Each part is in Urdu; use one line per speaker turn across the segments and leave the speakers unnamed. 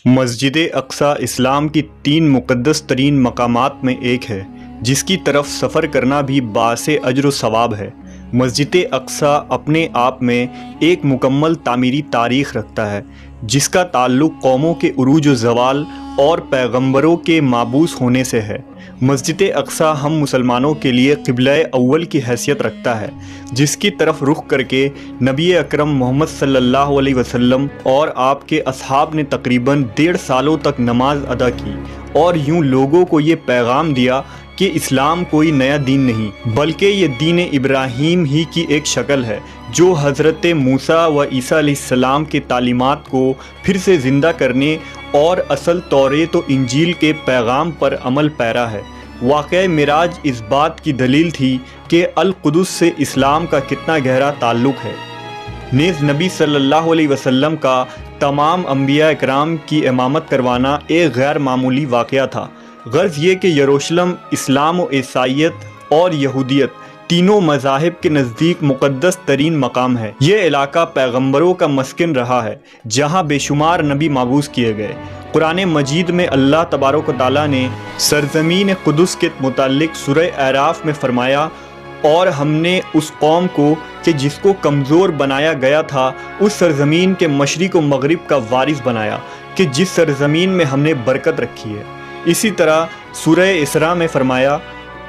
مسجد اقصی اسلام کی 3 مقدس ترین مقامات میں ایک ہے جس کی طرف سفر کرنا بھی باعث اجر و ثواب ہے۔ مسجد اقصی اپنے آپ میں ایک مکمل تعمیری تاریخ رکھتا ہے جس کا تعلق قوموں کے عروج و زوال اور پیغمبروں کے مابعوث ہونے سے ہے۔ مسجد اقصی ہم مسلمانوں کے لیے قبلہ اول کی حیثیت رکھتا ہے جس کی طرف رخ کر کے نبی اکرم محمد صلی اللہ علیہ وسلم اور آپ کے اصحاب نے تقریباً 1.5 سالوں تک نماز ادا کی اور یوں لوگوں کو یہ پیغام دیا کہ اسلام کوئی نیا دین نہیں بلکہ یہ دین ابراہیم ہی کی ایک شکل ہے جو حضرت موسیٰ و عیسیٰ علیہ السلام کے تعلیمات کو پھر سے زندہ کرنے اور اصل توریت و انجیل کے پیغام پر عمل پیرا ہے۔ واقعہ معراج اس بات کی دلیل تھی کہ القدس سے اسلام کا کتنا گہرا تعلق ہے۔ نیز نبی صلی اللہ علیہ وسلم کا تمام انبیاء اکرام کی امامت کروانا ایک غیر معمولی واقعہ تھا۔ غرض یہ کہ یروشلم اسلام و عیسائیت اور یہودیت تینوں مذاہب کے نزدیک مقدس ترین مقام ہے۔ یہ علاقہ پیغمبروں کا مسکن رہا ہے جہاں بے شمار نبی مبعوث کیے گئے۔ قرآن مجید میں اللہ تبارک و تعالیٰ نے سرزمین قدس کے متعلق سورہ اعراف میں فرمایا، اور ہم نے اس قوم کو کہ جس کو کمزور بنایا گیا تھا اس سرزمین کے مشرق و مغرب کا وارث بنایا کہ جس سرزمین میں ہم نے برکت رکھی ہے۔ اسی طرح سورہ اسراء میں فرمایا،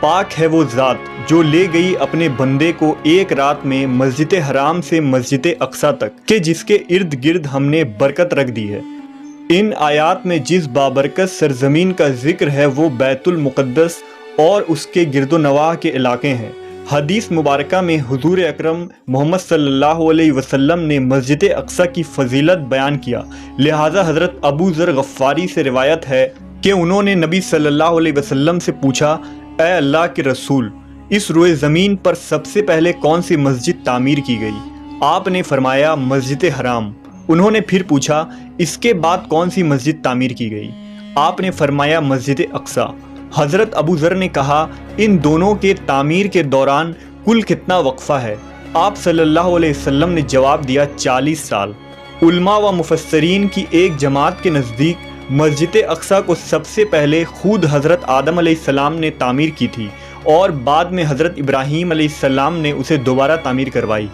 پاک ہے وہ ذات جو لے گئی اپنے بندے کو ایک رات میں مسجد حرام سے مسجد اقصی تک کہ جس کے ارد گرد ہم نے برکت رکھ دی ہے۔ ان آیات میں جس بابرکت سرزمین کا ذکر ہے وہ بیت المقدس اور اس کے گرد و نواح کے علاقے ہیں۔ حدیث مبارکہ میں حضور اکرم محمد صلی اللہ علیہ وسلم نے مسجد اقصی کی فضیلت بیان کیا، لہٰذا حضرت ابو ذر غفاری سے روایت ہے کہ انہوں نے نبی صلی اللہ علیہ وسلم سے پوچھا، اے اللہ کے رسول، اس روئے زمین پر سب سے پہلے کون سی مسجد تعمیر کی گئی؟ آپ نے فرمایا مسجد حرام۔ انہوں نے پھر پوچھا، اس کے بعد کون سی مسجد تعمیر کی گئی؟ آپ نے فرمایا مسجد اقصی۔ حضرت ابو ذر نے کہا، ان دونوں کے تعمیر کے دوران کل کتنا وقفہ ہے؟ آپ صلی اللہ علیہ وسلم نے جواب دیا، 40 سال۔ علماء و مفسرین کی ایک جماعت کے نزدیک مسجد اقصی کو سب سے پہلے خود حضرت آدم علیہ السلام نے تعمیر کی تھی اور بعد میں حضرت ابراہیم علیہ السلام نے اسے دوبارہ تعمیر کروائی۔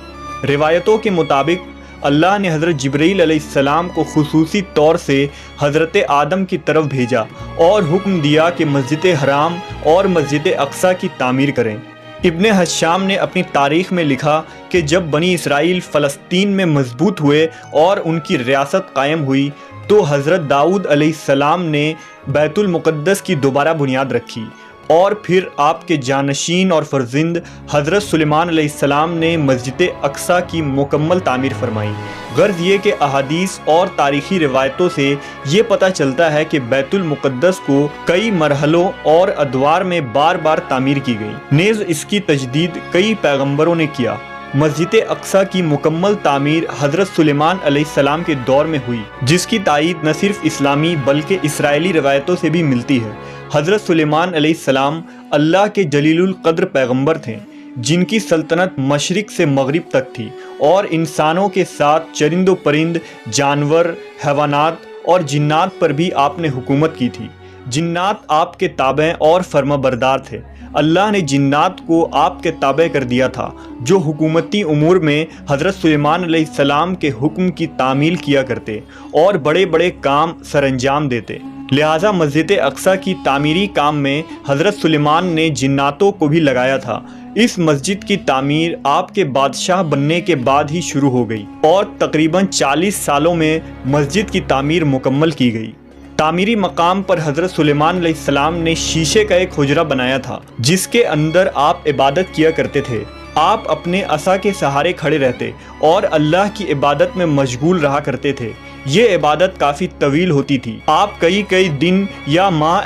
روایتوں کے مطابق اللہ نے حضرت جبرائیل علیہ السلام کو خصوصی طور سے حضرت آدم کی طرف بھیجا اور حکم دیا کہ مسجد حرام اور مسجد اقصی کی تعمیر کریں۔ ابن حشام نے اپنی تاریخ میں لکھا کہ جب بنی اسرائیل فلسطین میں مضبوط ہوئے اور ان کی ریاست قائم ہوئی تو حضرت داؤد علیہ السلام نے بیت المقدس کی دوبارہ بنیاد رکھی، اور پھر آپ کے جانشین اور فرزند حضرت سلیمان علیہ السلام نے مسجد اقصی کی مکمل تعمیر فرمائی۔ غرض یہ کہ احادیث اور تاریخی روایتوں سے یہ پتہ چلتا ہے کہ بیت المقدس کو کئی مرحلوں اور ادوار میں بار بار تعمیر کی گئی۔ نیز اس کی تجدید کئی پیغمبروں نے کیا۔ مسجد اقصی کی مکمل تعمیر حضرت سلیمان علیہ السلام کے دور میں ہوئی، جس کی تائید نہ صرف اسلامی بلکہ اسرائیلی روایتوں سے بھی ملتی ہے۔ حضرت سلیمان علیہ السلام اللہ کے جلیل القدر پیغمبر تھے جن کی سلطنت مشرق سے مغرب تک تھی، اور انسانوں کے ساتھ چرند و پرند، جانور، حیوانات اور جنات پر بھی آپ نے حکومت کی تھی۔ جنات آپ کے تابع اور فرما بردار تھے۔ اللہ نے جنات کو آپ کے تابع کر دیا تھا جو حکومتی امور میں حضرت سلیمان علیہ السلام کے حکم کی تعمیل کیا کرتے اور بڑے بڑے کام سر انجام دیتے۔ لہٰذا مسجد اقصی کی تعمیری کام میں حضرت سلیمان نے جناتوں کو بھی لگایا تھا۔ اس مسجد کی تعمیر آپ کے بادشاہ بننے کے بعد ہی شروع ہو گئی اور تقریباً 40 سالوں میں مسجد کی تعمیر مکمل کی گئی۔ تعمیری مقام پر حضرت سلیمان علیہ السلام نے شیشے کا ایک حجرہ بنایا تھا جس کے اندر آپ عبادت کیا کرتے تھے۔ آپ اپنے عصا کے سہارے کھڑے رہتے اور اللہ کی عبادت میں مشغول رہا کرتے تھے۔ یہ عبادت کافی طویل ہوتی تھی۔ آپ کئی دن یا ماہ